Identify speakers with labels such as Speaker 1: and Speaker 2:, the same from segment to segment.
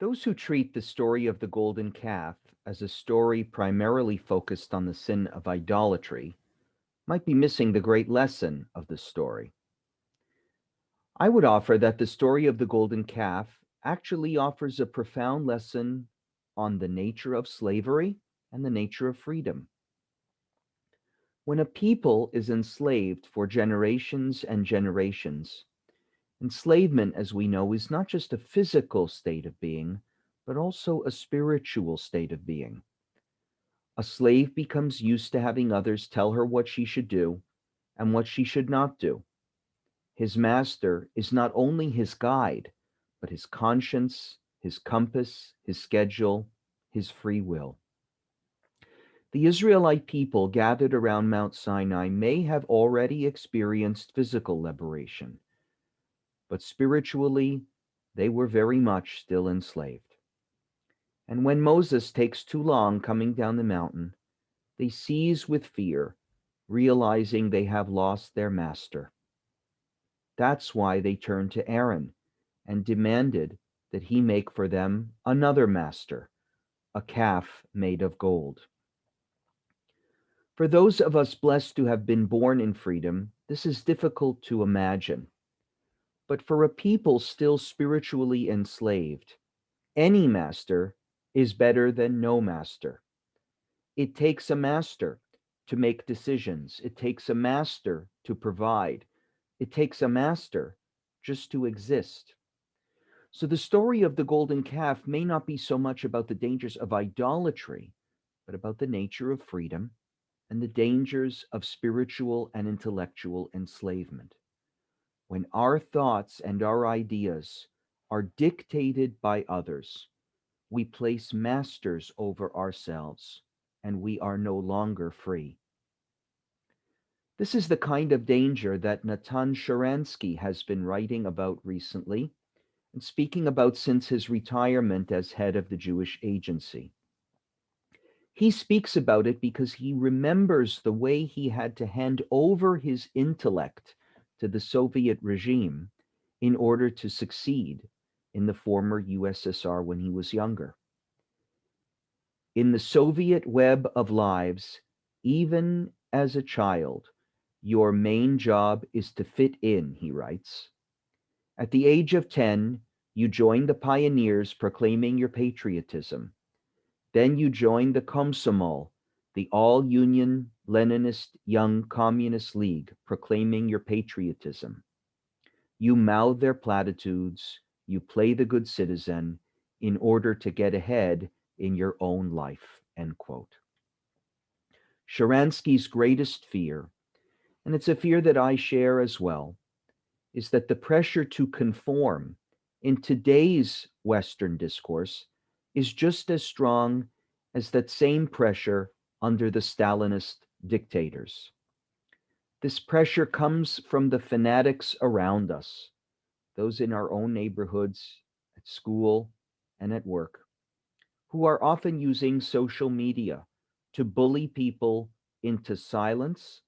Speaker 1: Those who treat the story of the golden calf as a story primarily focused on the sin of idolatry might be missing the great lesson of the story. I would offer that the story of the golden calf actually offers a profound lesson on the nature of slavery and the nature of freedom. When a people is enslaved for generations and generations, enslavement, as we know, is not just a physical state of being, but also a spiritual state of being. A slave becomes used to having others tell her what she should do and what she should not do. His master is not only his guide, but his conscience, his compass, his schedule, his free will. The Israelite people gathered around Mount Sinai may have already experienced physical liberation, but spiritually, they were very much still enslaved. And when Moses takes too long coming down the mountain, they seize with fear, realizing they have lost their master. That's why they turned to Aaron and demanded that he make for them another master, a calf made of gold. For those of us blessed to have been born in freedom, this is difficult to imagine. But for a people still spiritually enslaved, any master is better than no master. It takes a master to make decisions. It takes a master to provide. It takes a master just to exist. So the story of the golden calf may not be so much about the dangers of idolatry, but about the nature of freedom and the dangers of spiritual and intellectual enslavement. When our thoughts and our ideas are dictated by others, we place masters over ourselves, and we are no longer free. This is the kind of danger that Natan Sharansky has been writing about recently and speaking about since his retirement as head of the Jewish Agency. He speaks about it because he remembers the way he had to hand over his intellect to the Soviet regime in order to succeed in the former USSR when he was younger. In the Soviet web of lives, even as a child, your main job is to fit in, he writes. At the age of 10, you join the pioneers proclaiming your patriotism. Then you join the Komsomol, the all-union Leninist Young Communist League, proclaiming your patriotism. You mouth their platitudes, you play the good citizen in order to get ahead in your own life, end quote. Sharansky's greatest fear, and it's a fear that I share as well, is that the pressure to conform in today's Western discourse is just as strong as that same pressure under the Stalinist dictators. This pressure comes from the fanatics around us, those in our own neighborhoods, at school, and at work, who are often using social media to bully people into silence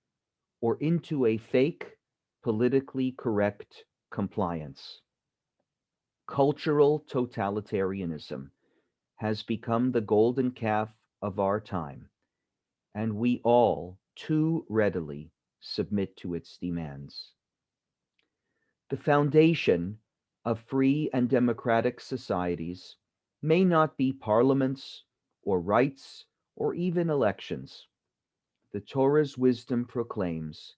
Speaker 1: or into a fake, politically correct compliance. Cultural totalitarianism has become the golden calf of our time, and we all too readily submit to its demands. The foundation of free and democratic societies may not be parliaments or rights or even elections. The Torah's wisdom proclaims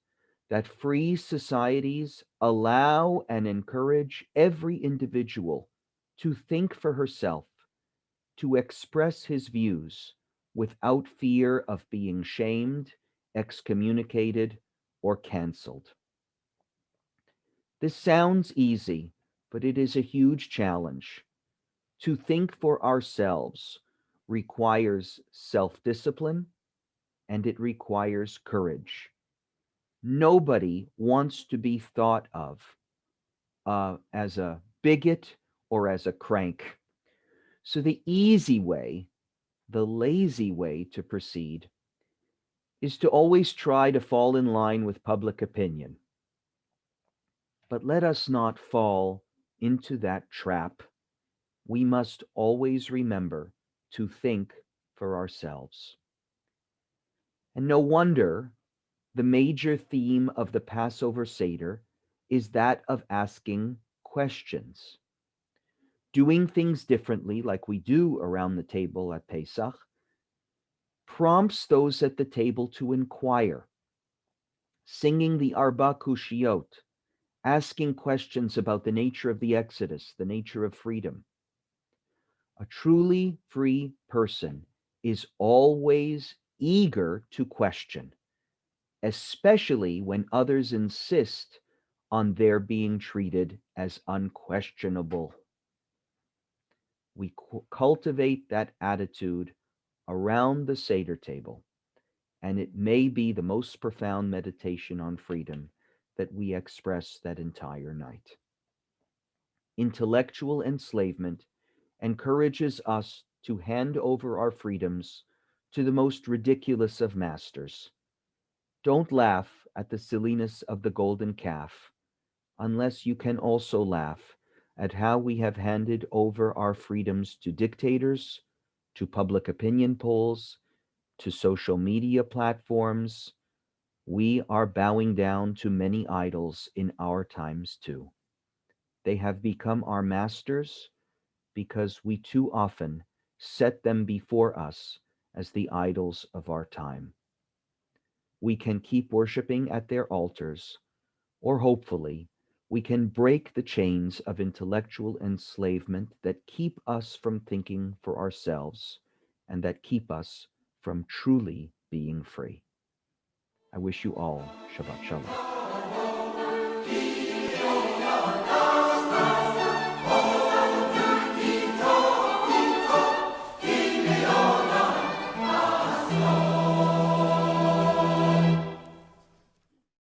Speaker 1: that free societies allow and encourage every individual to think for herself, to express his views without fear of being shamed, excommunicated, or canceled. This sounds easy, but it is a huge challenge. To think for ourselves requires self discipline and it requires courage. Nobody wants to be thought of as a bigot or as a crank. So, the easy way, the lazy way to proceed is to always try to fall in line with public opinion. But let us not fall into that trap. we must always remember to think for ourselves. And no wonder the major theme of the Passover Seder is that of asking questions. Doing things differently, like we do around the table at Pesach, prompts those at the table to inquire. Singing the Arba Kushiot, asking questions about the nature of the Exodus, the nature of freedom. A truly free person is always eager to question, especially when others insist on their being treated as unquestionable. We cultivate that attitude around the Seder table, and it may be the most profound meditation on freedom that we express that entire night. Intellectual enslavement encourages us to hand over our freedoms to the most ridiculous of masters. Don't laugh at the silliness of the golden calf unless you can also laugh at how we have handed over our freedoms to dictators, to public opinion polls, to social media platforms. We are bowing down to many idols in our times too. They have become our masters because we too often set them before us as the idols of our time. We can keep worshiping at their altars, or hopefully, we can break the chains of intellectual enslavement that keep us from thinking for ourselves and that keep us from truly being free. I wish you all Shabbat Shalom.